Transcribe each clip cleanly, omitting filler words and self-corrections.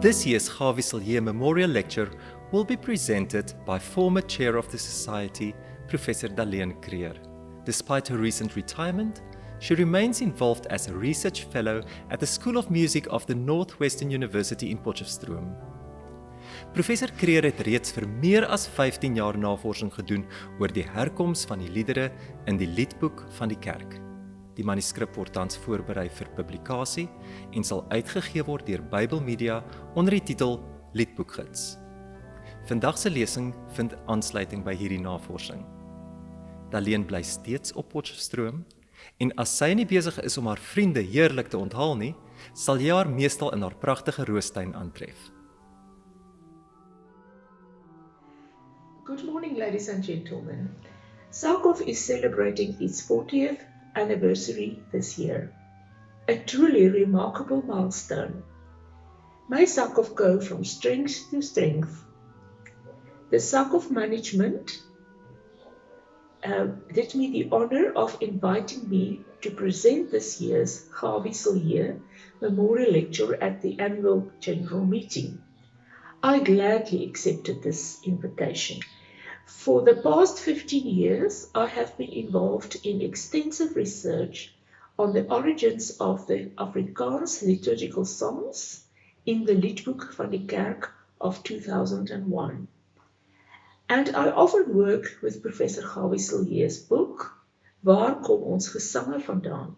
This year's Cillié Memorial Lecture will be presented by former Chair of the Society, Professor Daleen Kruger. Despite her recent retirement, she remains involved as a research fellow at the School of Music of the Northwestern University in Potchefstroom. Professor Kruger het reeds vir meer as 15 jaar navorsing gedoen oor die herkoms van die liedere in die Liedboek van die kerk. Die manuskrip word tans voorberei vir publikasie en sal uitgegee word deur Bybelmedia onder die titel Liedboekgids. Vandag se lesing vind aansluiting by hierdie navorsing. Daleen bly steeds op Potchefstroom en as sy nie besig is om haar vriende heerlik te onthaal nie, sal jy haar meestal in haar pragtige roostuin aantref. Good morning, ladies and gentlemen. Salkov is celebrating its 40th anniversary this year. A truly remarkable milestone. May Salkov go from strength to strength. The Salkov management did me the honor of inviting me to present this year's Cillié Memorial Lecture at the annual general meeting. I gladly accepted this invitation. For the past 15 years, I have been involved in extensive research on the origins of the Afrikaans liturgical songs in the Liedboek van die Kerk of 2001. And I often work with Professor Cillié's book, Waar kom ons gesange vandaan?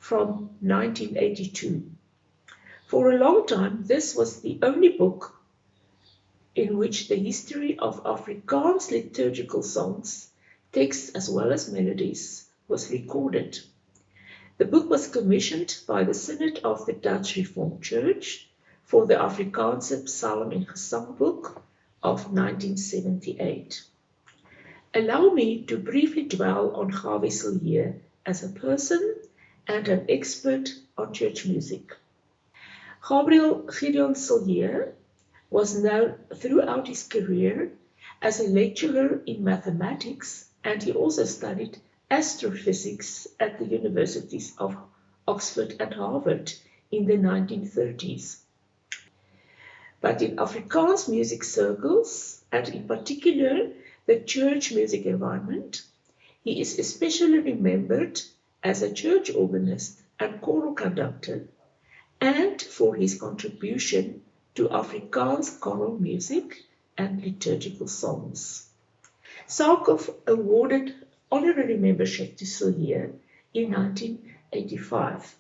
From 1982. For a long time, this was the only book in which the history of Afrikaans liturgical songs, texts as well as melodies, was recorded. The book was commissioned by the Synod of the Dutch Reformed Church for the Afrikaanse Psalm en Gesangboek of 1978. Allow me to briefly dwell on Cillié as a person and an expert on church music. Gideon Cillié was known throughout his career as a lecturer in mathematics, and he also studied astrophysics at the universities of Oxford and Harvard in the 1930s. But in Afrikaans music circles, and in particular the church music environment, he is especially remembered as a church organist and choral conductor, and for his contribution to Afrikaans choral music and liturgical songs. Salkov awarded honorary membership to Cillié in 1985,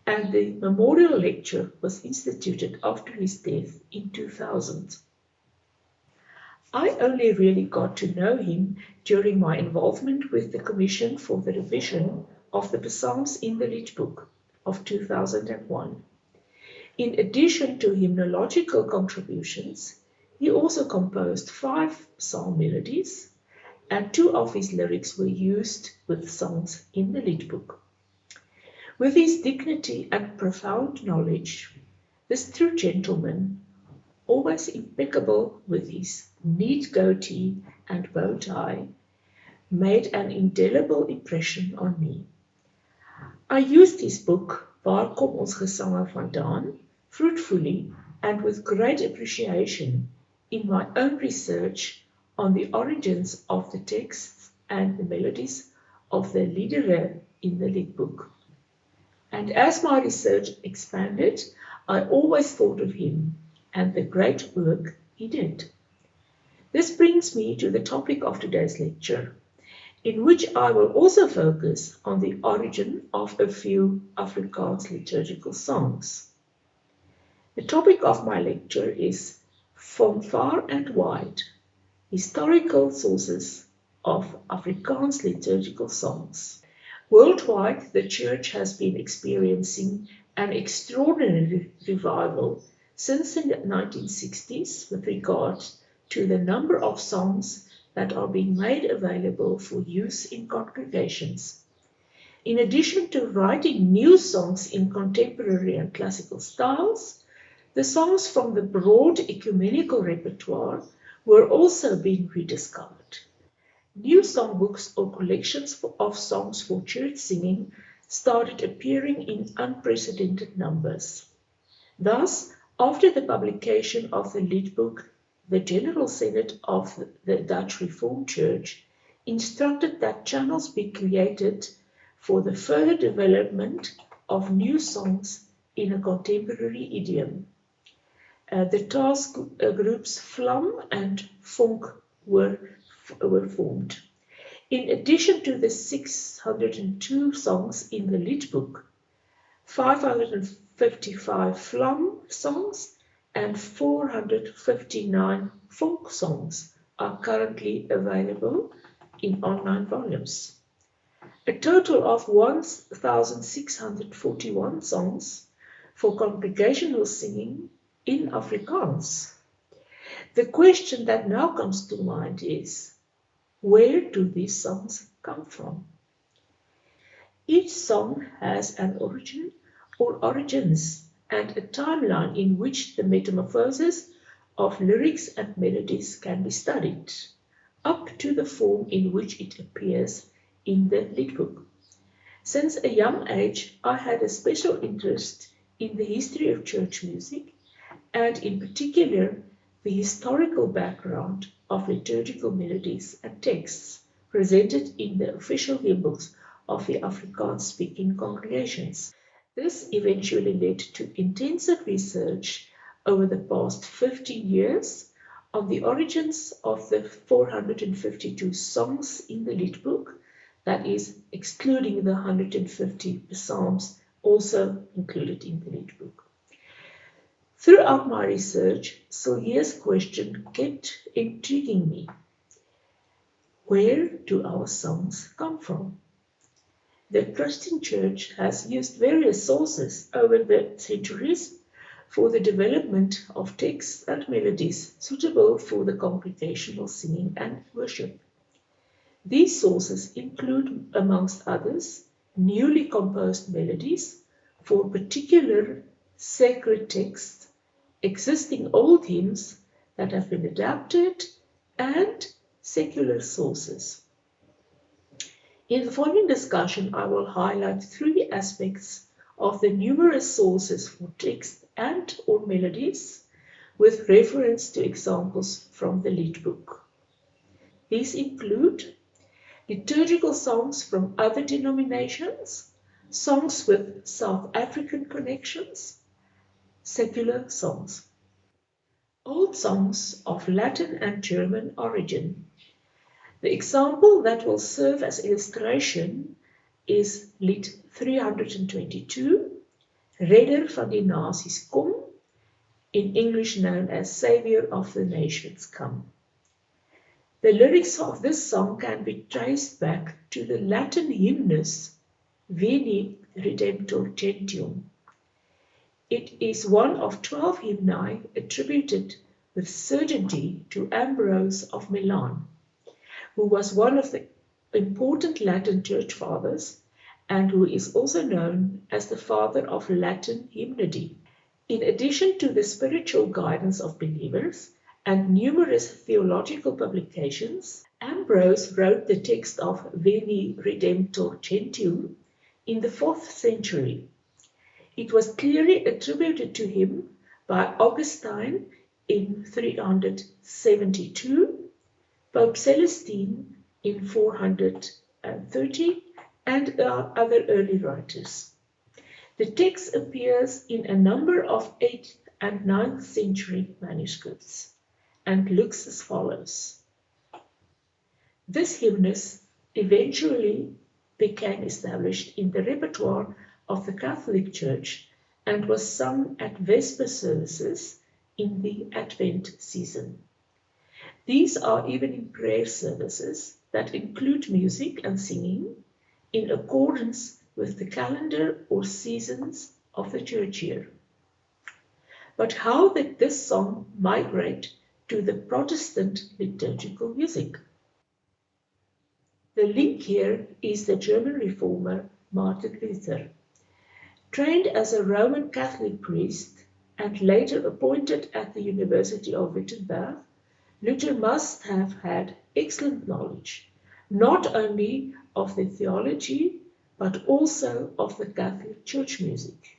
and the memorial lecture was instituted after his death in 2000. I only really got to know him during my involvement with the Commission for the Revision of the Psalms in the Liedboek of 2001. In addition to hymnological contributions, he also composed 5 psalm melodies, and 2 of his lyrics were used with songs in the Liedboek. With his dignity and profound knowledge, this true gentleman, always impeccable with his neat goatee and bow tie, made an indelible impression on me. I used his book, Waar kom ons gesange vandaan, fruitfully and with great appreciation in my own research on the origins of the texts and the melodies of the liedere in the Liedboek. And as my research expanded, I always thought of him and the great work he did. This brings me to the topic of today's lecture, in which I will also focus on the origin of a few Afrikaans liturgical songs. The topic of my lecture is From Far and Wide, Historical Sources of Afrikaans Liturgical Songs. Worldwide, the Church has been experiencing an extraordinary revival since the 1960s with regard to the number of songs that are being made available for use in congregations. In addition to writing new songs in contemporary and classical styles, the songs from the broad ecumenical repertoire were also being rediscovered. New songbooks or collections of songs for church singing started appearing in unprecedented numbers. Thus, After the publication of the Liedboek, the General Synod of the Dutch Reformed Church instructed that channels be created for the further development of new songs in a contemporary idiom. The task groups Vlam and Vonk were formed. In addition to the 602 songs in the Liedboek, 555 Vlam songs and 459 Vonk songs are currently available in online volumes. A total of 1,641 songs for congregational singing in Afrikaans. The question that now comes to mind is, where do these songs come from? Each song has an origin or origins and a timeline in which the metamorphosis of lyrics and melodies can be studied, up to the form in which it appears in the Liedboek. Since a young age, I had a special interest in the history of church music, and in particular the historical background of liturgical melodies and texts presented in the official hymnbooks of the Afrikaans-speaking congregations. This eventually led to intensive research over the past 15 years on the origins of the 452 songs in the Liedboek, that is, excluding the 150 psalms also included in the Liedboek. Throughout my research, Cillié's question kept intriguing me. Where do our songs come from? The Christian Church has used various sources over the centuries for the development of texts and melodies suitable for the congregational singing and worship. These sources include, amongst others, newly composed melodies for particular sacred texts, existing old hymns that have been adapted, and secular sources. In the following discussion, I will highlight three aspects of the numerous sources for text and or melodies with reference to examples from the Liedboek. These include liturgical songs from other denominations, songs with South African connections, secular songs. Old songs of Latin and German origin. The example that will serve as illustration is Lied 322, Redder van die Nasies kom, in English known as Savior of the Nations Come. The lyrics of this song can be traced back to the Latin hymnus Veni Redemptor Gentium. It is one of 12 hymni attributed with certainty to Ambrose of Milan, who was one of the important Latin church fathers and who is also known as the father of Latin hymnody. In addition to the spiritual guidance of believers and numerous theological publications, Ambrose wrote the text of Veni Redemptor Gentium in the 4th century. It was clearly attributed to him by Augustine in 372, Pope Celestine in 430, and other early writers. The text appears in a number of 8th and 9th century manuscripts and looks as follows. This hymnus eventually became established in the repertoire of the Catholic Church and was sung at Vesper services in the Advent season. These are evening prayer services that include music and singing in accordance with the calendar or seasons of the church year. But how did this song migrate to the Protestant liturgical music? The link here is the German reformer Martin Luther. Trained as a Roman Catholic priest and later appointed at the University of Wittenberg, Luther must have had excellent knowledge, not only of the theology, but also of the Catholic church music.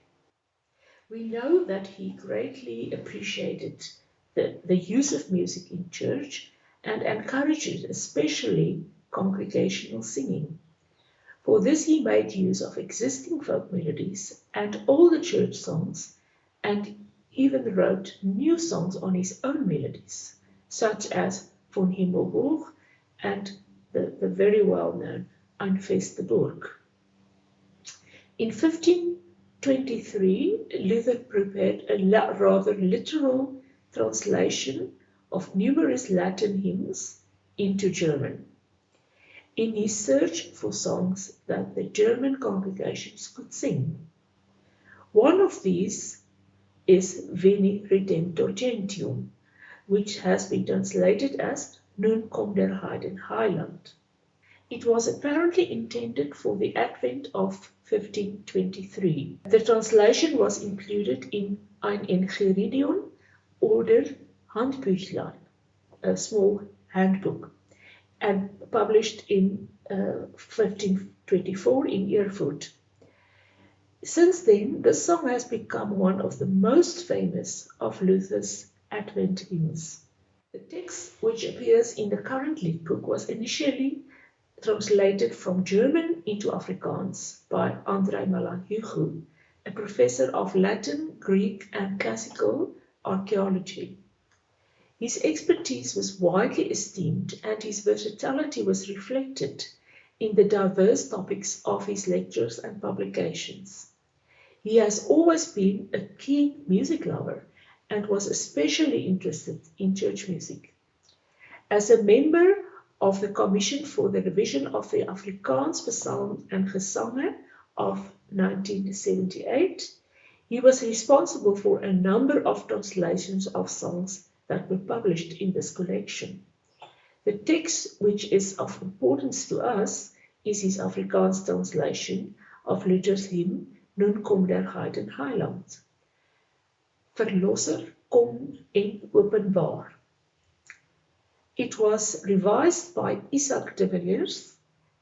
We know that he greatly appreciated the use of music in church and encouraged it, especially congregational singing. For this he made use of existing folk melodies and older church songs, and even wrote new songs on his own melodies, such as Von Himmelhoch and the very well-known Ein feste Burg. In 1523, Luther prepared a rather literal translation of numerous Latin hymns into German, in his search for songs that the German congregations could sing. One of these is Veni Redemptor Gentium, which has been translated as Nun kommt der Heiden Heiland. It was apparently intended for the Advent of 1523. The translation was included in Ein Enchiridion oder Handbüchlein, a small handbook, and published in 1524 in Erfurt. Since then, the song has become one of the most famous of Luther's Advent hymns. The text, which appears in the current Liedboek, was initially translated from German into Afrikaans by André Malahughu, a professor of Latin, Greek, and classical archaeology. His expertise was widely esteemed, and his versatility was reflected in the diverse topics of his lectures and publications. He has always been a keen music lover and was especially interested in church music. As a member of the Commission for the Revision of the Afrikaans Psalm and Gesange of 1978, he was responsible for a number of translations of songs that were published in this collection. The text, which is of importance to us, is his Afrikaans translation of Luther's hymn Nun kom der Heiden Heiland. Verlosser kom en openbaar. It was revised by Isaac de Villiers,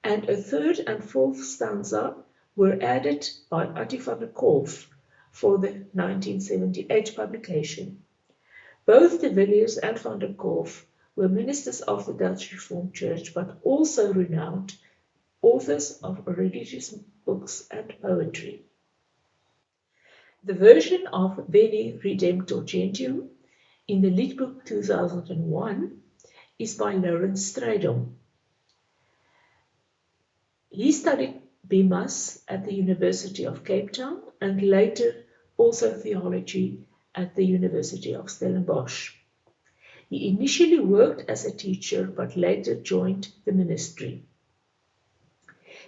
and a third and fourth stanza were added by Attie van der Kolff for the 1978 publication. Both de Villiers and van der Kolff were ministers of the Dutch Reformed Church, but also renowned authors of religious books and poetry. The version of Veni Redemptor Gentium in the Liedboek 2001 is by Lawrence Strydom. He studied BMAS at the University of Cape Town and later also theology at the University of Stellenbosch. He initially worked as a teacher but later joined the ministry.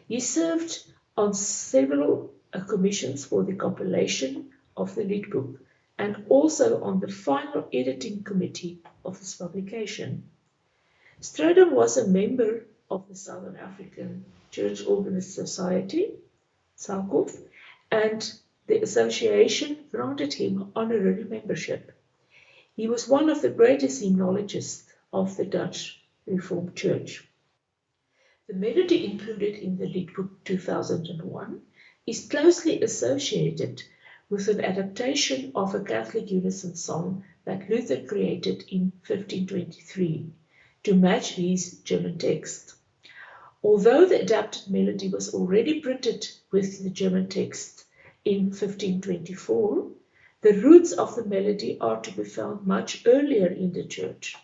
He served on several commissions for the compilation of the Liedboek and also on the final editing committee of this publication. Strydom was a member of the Southern African Church Organist Society, SACOF, and the association granted him honorary membership. He was one of the greatest hymnologists of the Dutch Reformed Church. The melody included in the Liedboek 2001 is closely associated with an adaptation of a Catholic unison song that Luther created in 1523 to match his German text. Although the adapted melody was already printed with the German text in 1524, the roots of the melody are to be found much earlier in the church.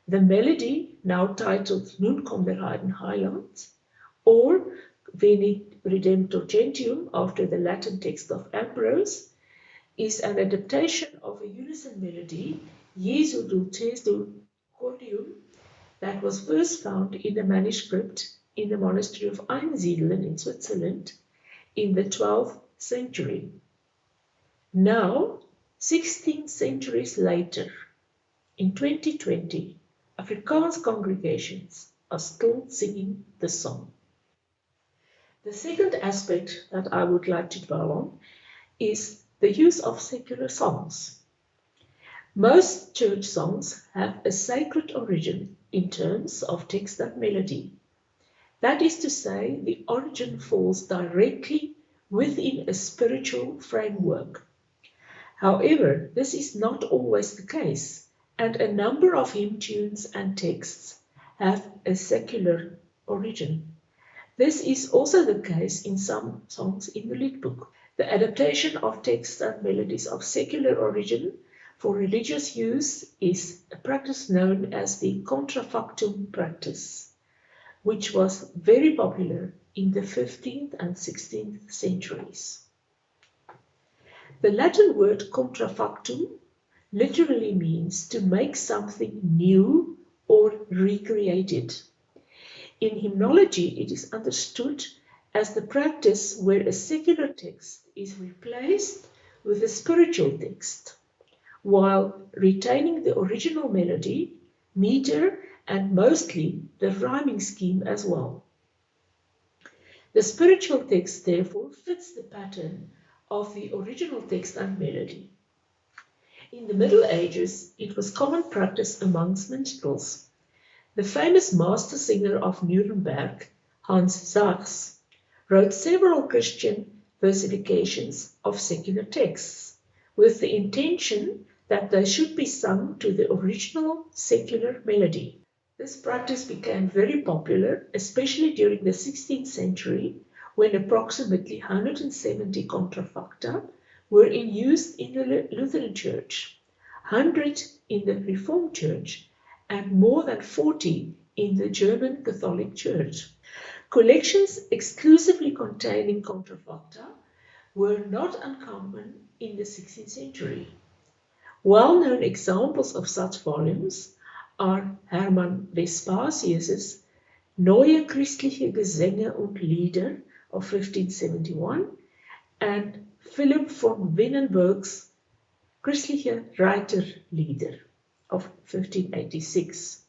The melody, now titled Nun kommt der Heiden Heiland, or Veni Redemptor Gentium after the Latin text of Ambrose, is an adaptation of a unison melody, Jesu dulcedo cordium, that was first found in a manuscript in the monastery of Einsiedeln in Switzerland in the 12th century. Now, 16 centuries later, in 2020, Afrikaans congregations are still singing the song. The second aspect that I would like to dwell on is the use of secular songs. Most church songs have a sacred origin in terms of text and melody. That is to say, the origin falls directly within a spiritual framework. However, this is not always the case, and a number of hymn tunes and texts have a secular origin. This is also the case in some songs in the Liedboek. The adaptation of texts and melodies of secular origin for religious use is a practice known as the contrafactum practice, which was very popular in the 15th and 16th centuries. The Latin word contrafactum literally means to make something new or recreate it. In hymnology, it is understood as the practice where a secular text is replaced with a spiritual text, while retaining the original melody, meter, and mostly the rhyming scheme as well. The spiritual text therefore fits the pattern of the original text and melody. In the Middle Ages, it was common practice amongst minstrels. The famous master singer of Nuremberg, Hans Sachs, wrote several Christian versifications of secular texts, with the intention that they should be sung to the original secular melody. This practice became very popular, especially during the 16th century, when approximately 170 contrafacta were in use in the Lutheran Church, 100 in the Reformed Church, and more than 40 in the German Catholic Church. Collections exclusively containing contrafacta were not uncommon in the 16th century. Well-known examples of such volumes are Hermann Vespasius' Neue Christliche Gesänge und Lieder of 1571 and Philipp von Winnenberg's Christliche Reiterlieder of 1586.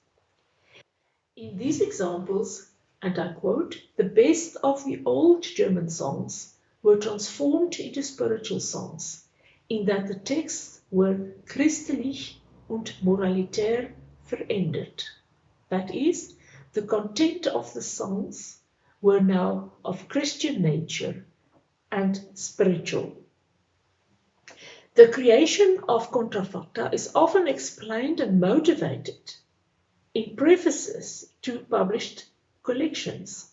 In these examples, and I quote, the best of the old German songs were transformed into spiritual songs, in that the texts were christlich und moralitär verändert. That is, the content of the songs were now of Christian nature and spiritual. The creation of contrafacta is often explained and motivated in prefaces to published collections.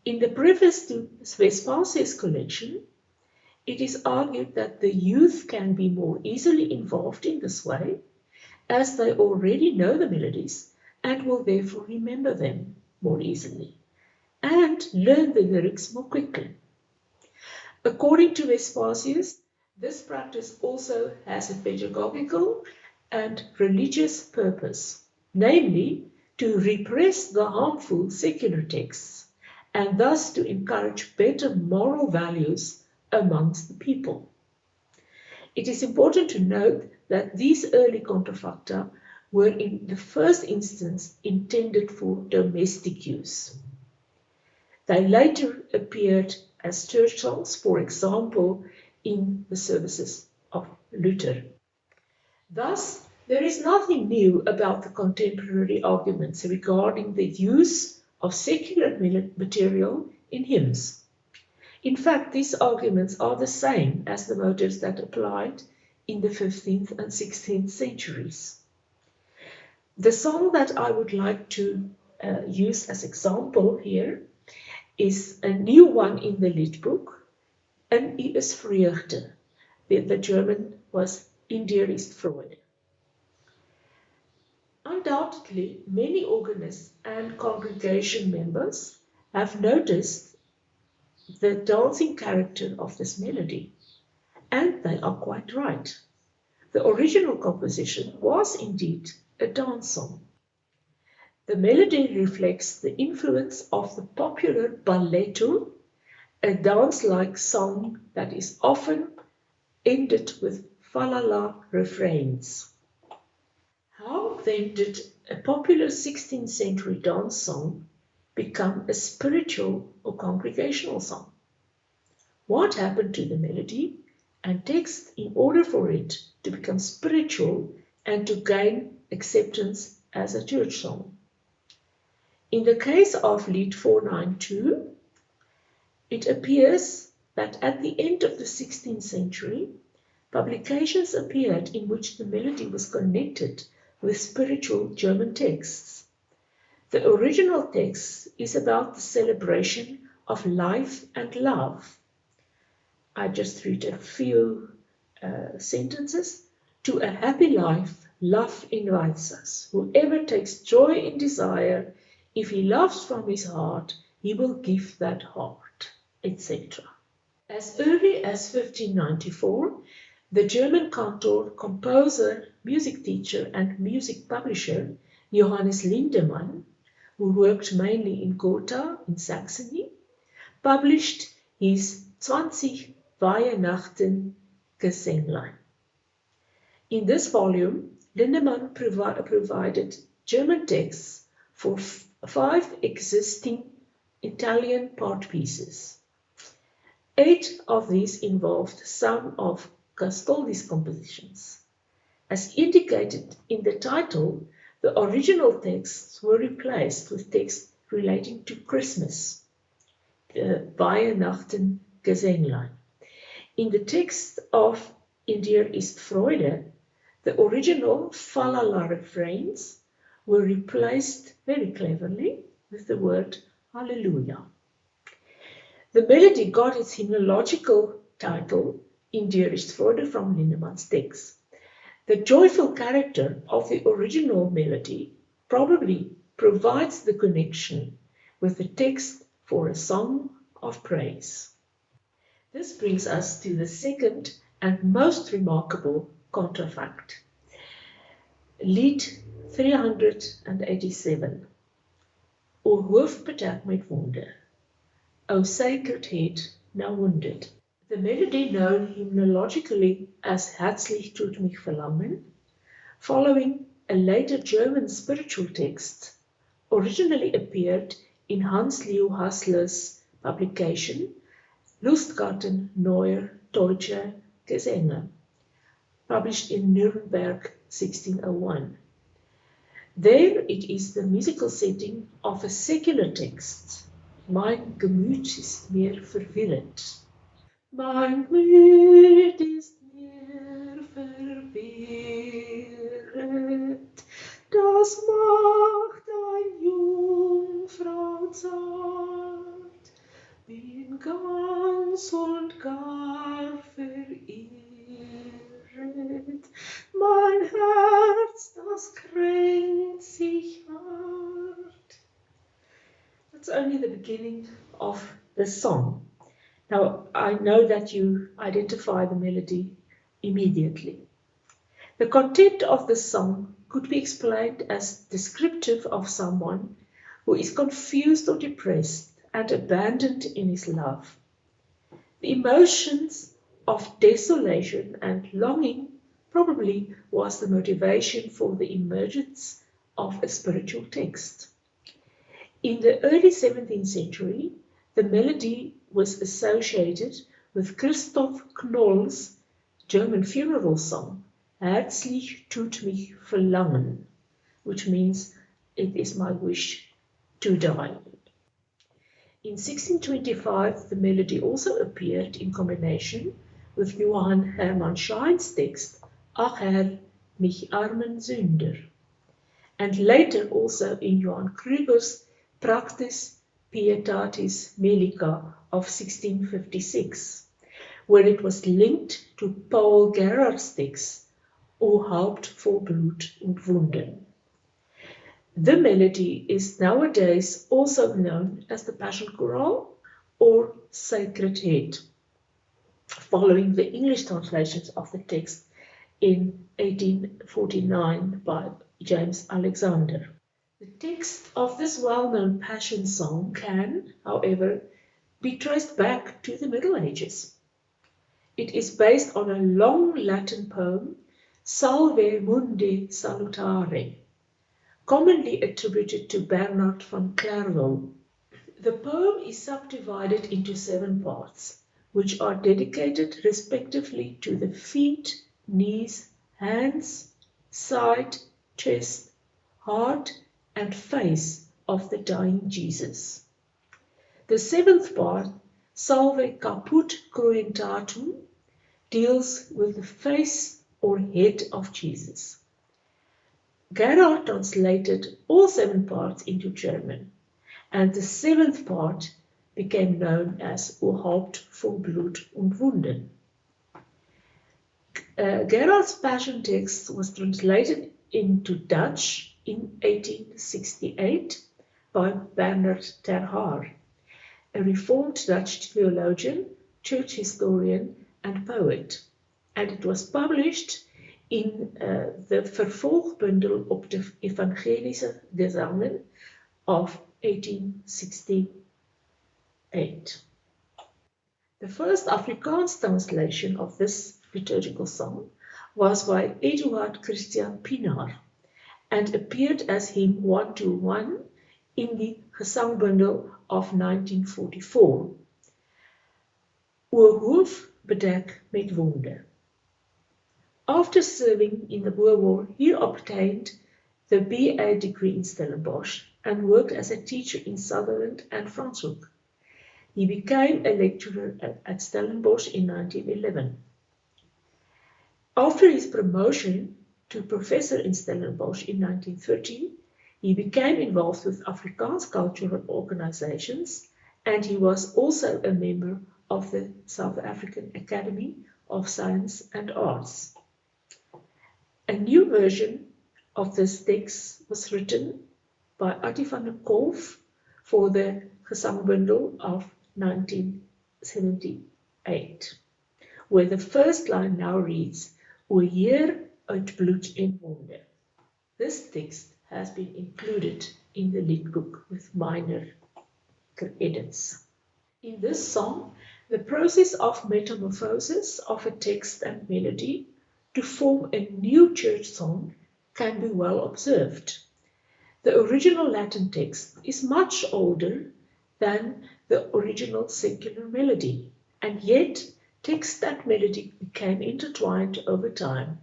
In the preface to Vespasius' collection, it is argued that the youth can be more easily involved in this way, as they already know the melodies and will therefore remember them more easily, and learn the lyrics more quickly. According to Vespasius, this practice also has a pedagogical and religious purpose, namely to repress the harmful secular texts and thus to encourage better moral values amongst the people. It is important to note that these early contrafacta were in the first instance intended for domestic use. They later appeared as church songs, for example, in the services of Luther. Thus, there is nothing new about the contemporary arguments regarding the use of secular material in hymns. In fact, these arguments are the same as the motives that applied in the 15th and 16th centuries. The song that I would like to use as example here is a new one in the Liedboek, En U is Vreugde. The German was In dir ist Freude. Undoubtedly, many organists and congregation members have noticed the dancing character of this melody, and they are quite right. The original composition was indeed a dance song. The melody reflects the influence of the popular balletto, a dance-like song that is often ended with falala refrains. How then did a popular 16th century dance song become a spiritual or congregational song? What happened to the melody and text in order for it to become spiritual and to gain acceptance as a church song? In the case of Lied 492, it appears that at the end of the 16th century, publications appeared in which the melody was connected with spiritual German texts. The original text is about the celebration of life and love. I just read a few sentences. To a happy life, love invites us. Whoever takes joy in desire, if he loves from his heart, he will give that heart, etc. As early as 1594, the German cantor, composer, music teacher, and music publisher Johannes Lindemann, who worked mainly in Gotha in Saxony, published his 20 Weihnachten Gesenglein. In this volume, Lindemann provided German texts for 5 existing Italian part pieces. 8 of these involved some of Gastoldi's compositions. As indicated in the title, the original texts were replaced with texts relating to Christmas, the Weihnachten Gesenglein. In the text of In dir ist Freude, the original Falala refrains were replaced very cleverly with the word Hallelujah. The melody got its hymnological title In dir ist Freude from Lindemann's text. The joyful character of the original melody probably provides the connection with the text for a song of praise. This brings us to the second and most remarkable contrafact. Lied 387. O hoofd bedekt met wonde, O sacred head now wounded. The melody known hymnologically as Herzlich tut mich verlangen, following a later German spiritual text, originally appeared in Hans Leo Hassler's publication Lustgarten Neuer Deutsche Gesänge, published in Nuremberg 1601. There it is the musical setting of a secular text. Mein Gemüt ist mir verwirret. Mein Gemüt ist mir verwirret, das macht ein Jungfrau zart, bin ganz und gar verirret, mein Herz, das kränkt sich hart. That's only the beginning of the song. Now, I know that you identify the melody immediately. The content of the song could be explained as descriptive of someone who is confused or depressed and abandoned in his love. The emotions of desolation and longing probably was the motivation for the emergence of a spiritual text. In the early 17th century, the melody was associated with Christoph Knoll's German funeral song, Herzlich tut mich verlangen, which means it is my wish to die. In 1625, the melody also appeared in combination with Johann Hermann Schein's text, Ach Herr, mich armen Sünder, and later also in Johann Kruger's Practis Pietatis Melica of 1656, where it was linked to Paul Gerhard's text, O Haupt voll Blut und Wunden. The melody is nowadays also known as the Passion Chorale or Sacred Head, following the English translations of the text in 1849 by James Alexander. The text of this well-known Passion song can, however, be traced back to the Middle Ages. It is based on a long Latin poem, Salve Mundi Salutare, commonly attributed to Bernard van Clairvaux. The poem is subdivided into 7 parts, which are dedicated respectively to the feet, knees, hands, side, chest, heart, and face of the dying Jesus. The 7th part, Salve Caput Cruentatum, deals with the face or head of Jesus. Gerhard translated all 7 parts into German, and the 7th part became known as O Haupt voll Blut und Wunden. Gerhard's Passion text was translated into Dutch in 1868 by Bernard ter Haar, a Reformed Dutch theologian, church historian, and poet, and it was published in the vervolgbundel op de evangelische gezangen of 1868. The first Afrikaans translation of this liturgical song was by Eduard Christian Pienaar and appeared as hymn 121 in the gesangbundel of 1944. O hoof bedek met wonde. After serving in the Boer War, he obtained the BA degree in Stellenbosch and worked as a teacher in Sutherland and Franschhoek. He became a lecturer at Stellenbosch in 1911. After his promotion to professor in Stellenbosch in 1913, he became involved with Afrikaans cultural organizations, and he was also a member of the South African Academy of Science and Arts. A new version of this text was written by Attie van der Kolff for the gesangbundel of 1978, where the first line now reads, O Heer uit bloed en wonde. This text has been included in the Liedboek with minor edits. In this song, the process of metamorphosis of a text and melody to form a new church song can be well observed. The original Latin text is much older than the original secular melody, and yet text and melody became intertwined over time,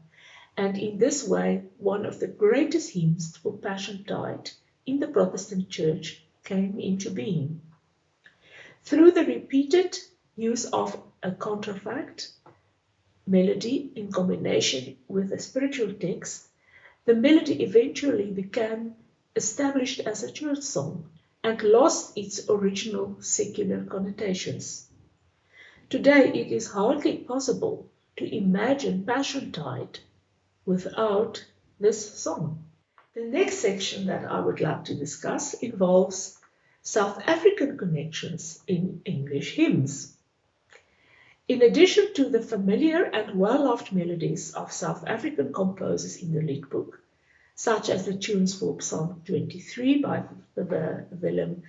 and in this way one of the greatest hymns for Passiontide in the Protestant Church came into being. Through the repeated use of a contrafact melody in combination with a spiritual text, the melody eventually became established as a church song and lost its original secular connotations. Today it is hardly possible to imagine Passiontide without this song. The next section that I would like to discuss involves South African connections in English hymns. In addition to the familiar and well-loved melodies of South African composers in the Liedboek, such as the tunes for Psalm 23 by Willem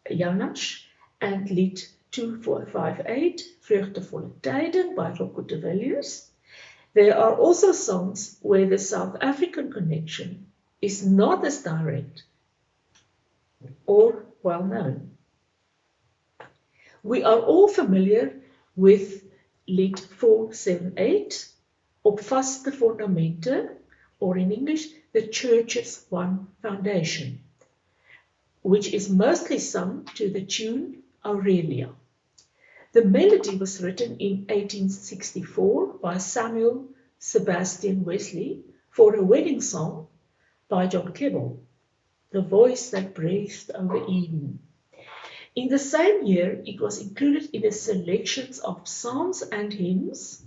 Janasch and Lied 258, Vreugdevolle Tijden by Rocco de Villiers, there are also songs where the South African connection is not as direct or well known. We are all familiar with Lied 478, Op vaste fundamente, or in English, the Church's One Foundation, which is mostly sung to the tune Aurelia. The melody was written in 1864 by Samuel Sebastian Wesley for a wedding song by John Keble, The Voice That Breathed Over Eden. In the same year, it was included in a selection of psalms and hymns,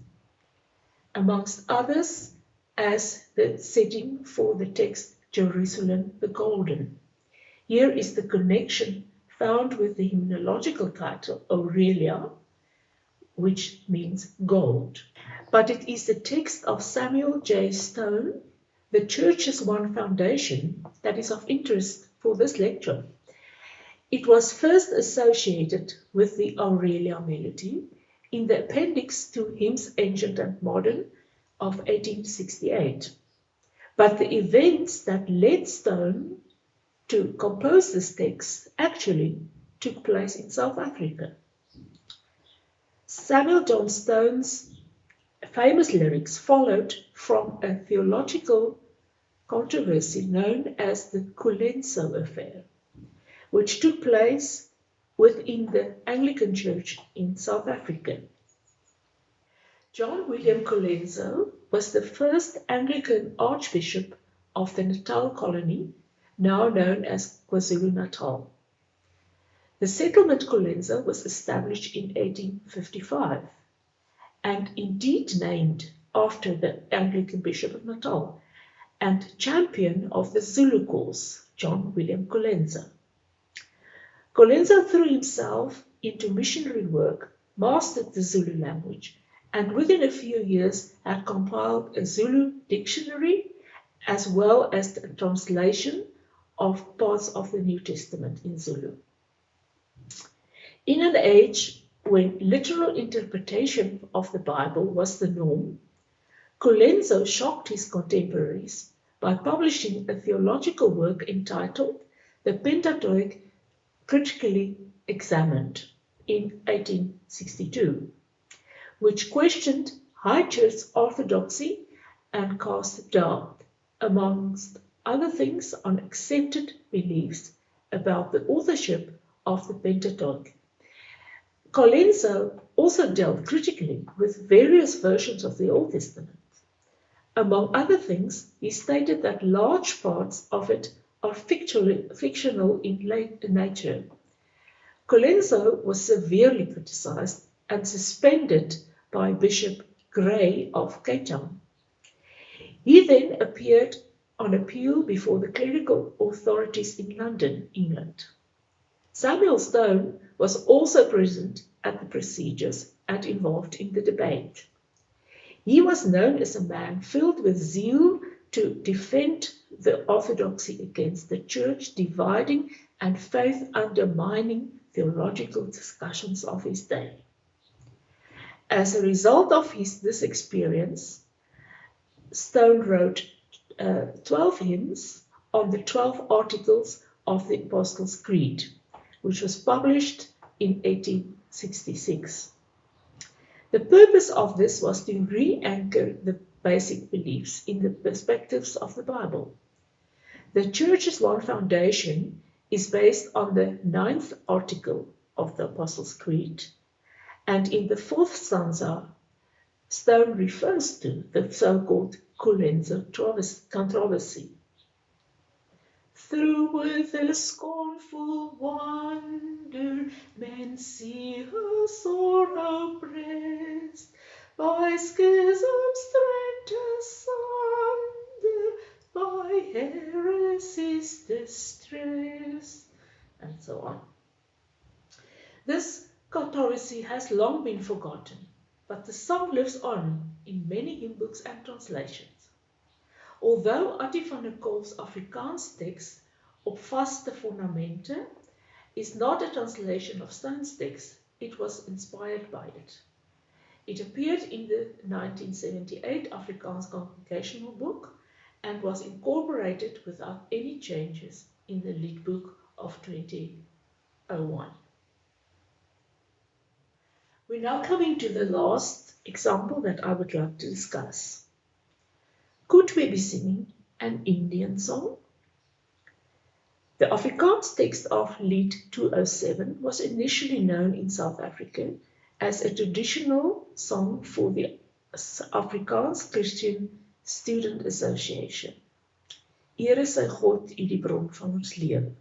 amongst others, as the setting for the text Jerusalem the Golden. Here is the connection found with the hymnological title Aurelia, which means gold. But it is the text of Samuel J. Stone, The Church's One Foundation, that is of interest for this lecture. It was first associated with the Aurelia melody in the appendix to Hymns Ancient and Modern of 1868. But the events that led Stone to compose this text actually took place in South Africa. Samuel John Stone's famous lyrics followed from a theological controversy known as the Colenso affair, which took place within the Anglican Church in South Africa. John William Colenso was the first Anglican Archbishop of the Natal colony, now known as KwaZulu-Natal. The settlement Colenso was established in 1855 and indeed named after the Anglican Bishop of Natal and champion of the Zulu cause, John William Colenso. Colenso threw himself into missionary work, mastered the Zulu language, and within a few years had compiled a Zulu dictionary as well as a translation of parts of the New Testament in Zulu. In an age when literal interpretation of the Bible was the norm, Colenso shocked his contemporaries by publishing a theological work entitled The Pentateuch Critically Examined in 1862, which questioned high church orthodoxy and cast doubt, amongst other things, on accepted beliefs about the authorship of the Pentateuch. Colenso also dealt critically with various versions of the Old Testament. Among other things, he stated that large parts of it are fictional in nature. Colenso was severely criticized and suspended by Bishop Gray of Cape Town. He then appeared on appeal before the clerical authorities in London, England. Samuel Stone was also present at the procedures and involved in the debate. He was known as a man filled with zeal to defend the orthodoxy against the church dividing and faith undermining theological discussions of his day. As a result of this experience, Stone wrote 12 hymns on the 12 articles of the Apostles' Creed, which was published in 1866. The purpose of this was to re-anchor the basic beliefs in the perspectives of the Bible. The Church's one foundation is based on the 9th article of the Apostles' Creed, and in the 4th stanza, Stone refers to the so-called Colenso controversy. Through with a scornful wonder, men see her sore oppressed, by schisms rent asunder, by heresy's distress, and so on. This controversy has long been forgotten, but the song lives on in many hymn books and translations. Although Attie van der Kolk's Afrikaans text Op Vaste Fundamente is not a translation of Stone's text, it was inspired by it. It appeared in the 1978 Afrikaans Congregational Book and was incorporated without any changes in the Liedboek of 2001. We're now coming to the last example that I would like to discuss. Could we be singing an Indian song? The Afrikaans text of Lied 207 was initially known in South Africa as a traditional song for the Afrikaans Christian Student Association. Ere sy God, U die bron van ons lewe.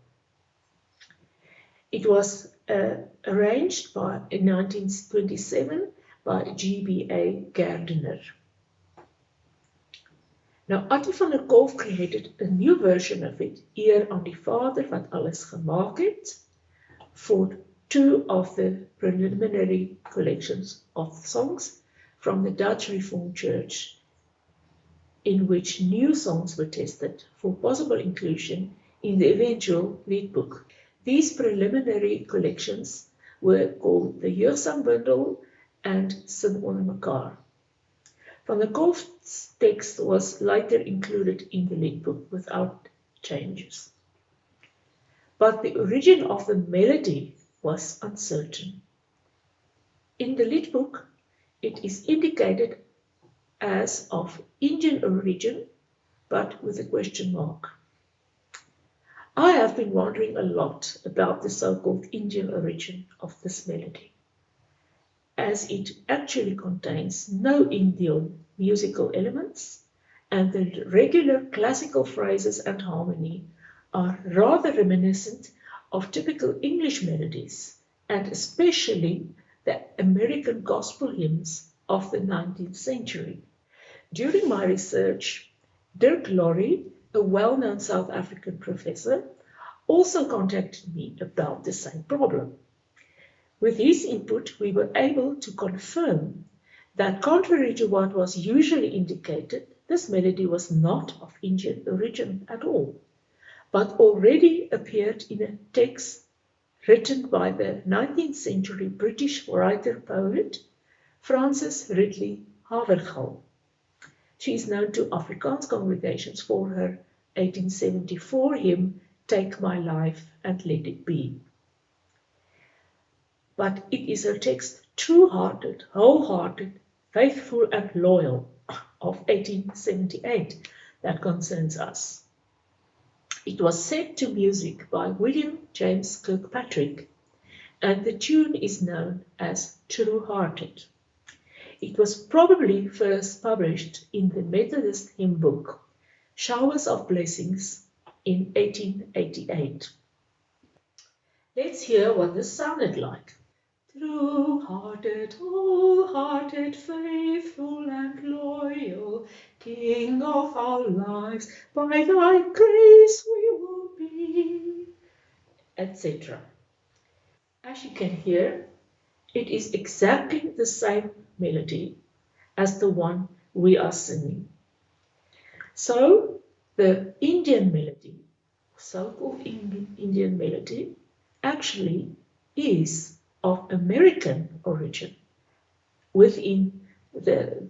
It was arranged in 1927 by G.B.A. Gardiner. Now, Attie van der Kolk created a new version of it, Eer aan die Vader wat alles gemaak het, for two of the preliminary collections of songs from the Dutch Reformed Church, in which new songs were tested for possible inclusion in the eventual Liedboek. These preliminary collections were called the Jeugsangbundel and Sin onder mekaar. Van der Kolk's text was later included in the Liedboek without changes. But the origin of the melody was uncertain. In the Liedboek, it is indicated as of Indian origin, but with a question mark. I have been wondering a lot about the so-called Indian origin of this melody. as it actually contains no Indian musical elements, and the regular classical phrases and harmony are rather reminiscent of typical English melodies, and especially the American gospel hymns of the 19th century. During my research, Dirk Lorry, a well-known South African professor, also contacted me about the same problem. With his input, we were able to confirm that, contrary to what was usually indicated, this melody was not of Indian origin at all, but already appeared in a text written by the 19th century British writer-poet Frances Ridley Havergal. She is known to Afrikaans congregations for her 1874 hymn, Take My Life and Let It Be. But it is her text, True-Hearted, Wholehearted, Faithful and Loyal, of 1878, that concerns us. It was set to music by William James Kirkpatrick, and the tune is known as True-Hearted. It was probably first published in the Methodist hymn book, Showers of Blessings, in 1888. Let's hear what this sounded like. True-hearted, whole-hearted, faithful and loyal, King of our lives, by thy grace we will be, etc. As you can hear, it is exactly the same melody as the one we are singing. So, the Indian melody, so-called Indian melody, actually is of American origin within the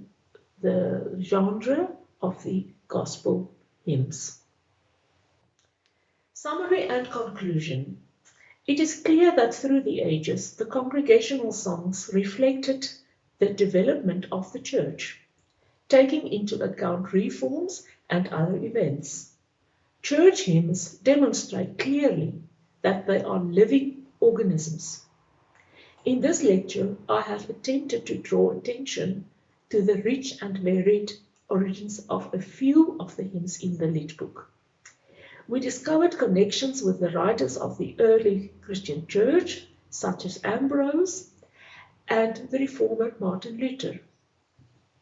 genre of the gospel hymns. Summary and conclusion. It is clear that through the ages, the congregational songs reflected the development of the church, taking into account reforms and other events. Church hymns demonstrate clearly that they are living organisms. In this lecture, I have attempted to draw attention to the rich and varied origins of a few of the hymns in the Liedboek. We discovered connections with the writers of the early Christian church, such as Ambrose, and the reformer Martin Luther,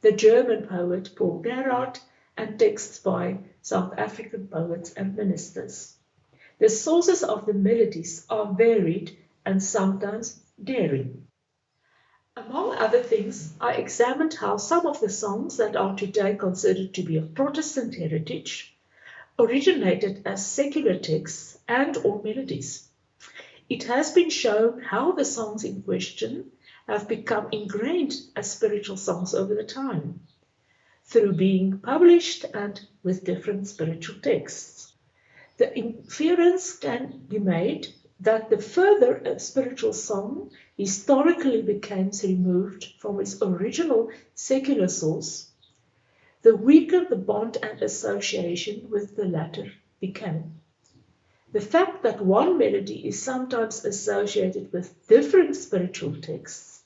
the German poet Paul Gerhardt, and texts by South African poets and ministers. The sources of the melodies are varied and sometimes daring. Among other things, I examined how some of the songs that are today considered to be of Protestant heritage originated as secular texts and or melodies. It has been shown how the songs in question have become ingrained as spiritual songs over the time, through being published and with different spiritual texts. The inference can be made that the further a spiritual song historically became removed from its original secular source, the weaker the bond and association with the latter became. The fact that one melody is sometimes associated with different spiritual texts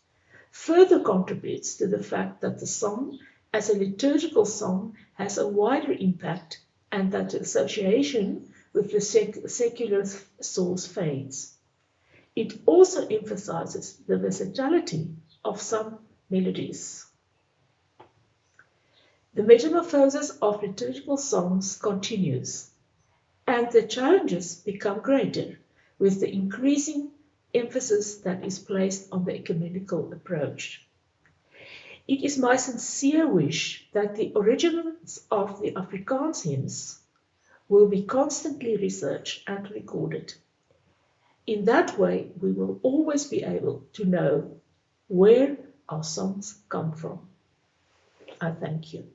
further contributes to the fact that the song as a liturgical song has a wider impact and that the association with the secular source fades. It also emphasizes the versatility of some melodies. The metamorphosis of liturgical songs continues, and the challenges become greater with the increasing emphasis that is placed on the ecumenical approach. It is my sincere wish that the origins of the Afrikaans hymns will be constantly researched and recorded. In that way, we will always be able to know where our songs come from. I thank you.